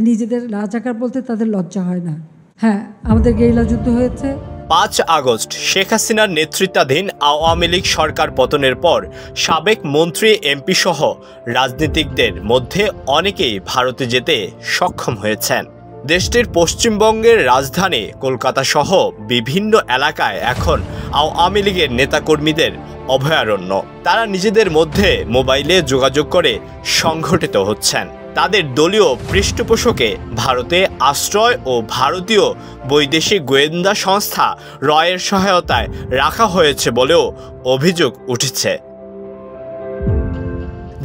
নিজেদের রাজাকার বলতে তাদের লজ্জা হয় না। হ্যাঁ, আমাদের গেরিলা যুদ্ধ হয়েছে। ৫ আগস্ট শেখ হাসিনার নেতৃত্বাধীন আওয়ামী লীগ সরকার পতনের পর সাবেক মন্ত্রী এমপি সহ রাজনীতিকদের মধ্যে অনেকেই ভারতে যেতে সক্ষম হয়েছেন। দেশটির পশ্চিমবঙ্গের রাজধানী কলকাতা সহ বিভিন্ন এলাকায় এখন আওয়ামী লীগের নেতাকর্মীদের অভয়ারণ্য। তারা নিজেদের মধ্যে মোবাইলে যোগাযোগ করে সংগঠিত হচ্ছেন। তাদের দলীয় পৃষ্ঠপোষকে ভারতে আশ্রয় ও ভারতীয় বৈদেশিক গোয়েন্দা সংস্থা রয়ের সহায়তায় রাখা হয়েছে বলেও অভিযোগ উঠেছে।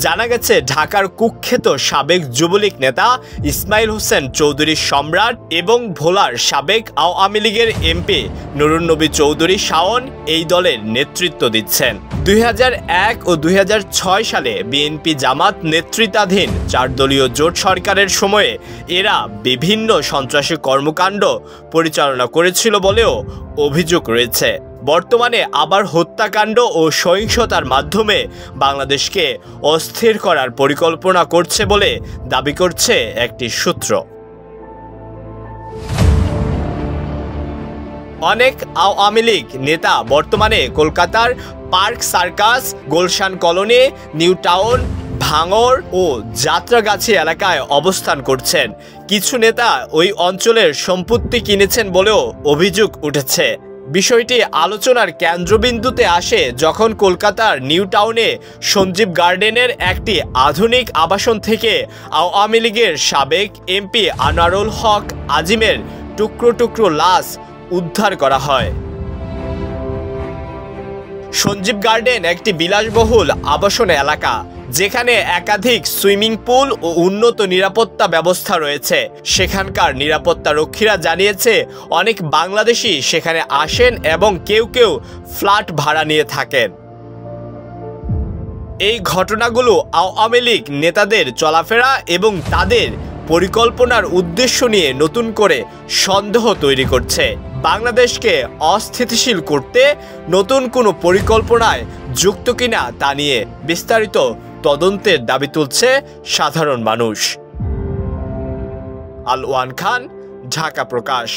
জানা গেছে, ঢাকার কুখ্যাত সাবেক যুবলীগ নেতা ইসমাইল হোসেন চৌধুরী সম্রাট এবং ভোলার সাবেক আওয়ামী লীগের এমপি নুরুন নবী চৌধুরী শাওন এই দলের নেতৃত্ব দিচ্ছেন। ২০০১ ও ২০০৬ সালে বিএনপি জামাত নেতৃত্বাধীন ৪ দলীয় জোট সরকারের সময়ে এরা বিভিন্ন সন্ত্রাসী কর্মকাণ্ড পরিচালনা করেছিল বলেও অভিযোগ রয়েছে। বর্তমানে আবার হত্যাকাণ্ড ও সহিংসতার মাধ্যমে বাংলাদেশকে অস্থির করার পরিকল্পনা করছে বলে দাবি করছে একটি সূত্র। অনেক আওয়ামী লীগ নেতা বর্তমানে কলকাতার park circus, Gulshan colony, new town, ভাঙড় ও যাত্রাগাছি এলাকায় অবস্থান করছেন। কিছু নেতা ওই অঞ্চলের সম্পত্তি কিনেছেন বলেও অভিযোগ উঠেছে। বিষয়টি আলোচনার কেন্দ্রবিন্দুতে আসে যখন কলকাতার নিউ টাউনে সঞ্জীব গার্ডেনের একটি আধুনিক আবাসন থেকে আওয়ামী লীগের সাবেক এমপি আনোয়ারুল হক আজিমের টুকরো টুকরো লাশ উদ্ধার করা হয়। সঞ্জীব গার্ডেন একটি বিলাসবহুল আবাসন এলাকা, যেখানে একাধিক সুইমিং পুল ও উন্নত নিরাপত্তা ব্যবস্থা রয়েছে। সেখানকার নিরাপত্তা রক্ষীরা জানিয়েছে, অনেক বাংলাদেশি সেখানে আসেন এবং কেউ কেউ ফ্ল্যাট ভাড়া নিয়ে থাকেন। এই ঘটনাগুলো আওয়ামী লীগ নেতাদের চলাফেরা এবং তাদের পরিকল্পনার উদ্দেশ্য নিয়ে নতুন করে সন্দেহ তৈরি করছে। বাংলাদেশকে অস্থিতিশীল করতে নতুন কোনো পরিকল্পনায় যুক্ত কিনা তা নিয়ে বিস্তারিত তদন্তের দাবি তুলছে সাধারণ মানুষ। আল ওয়ান খান, ঢাকা প্রকাশ।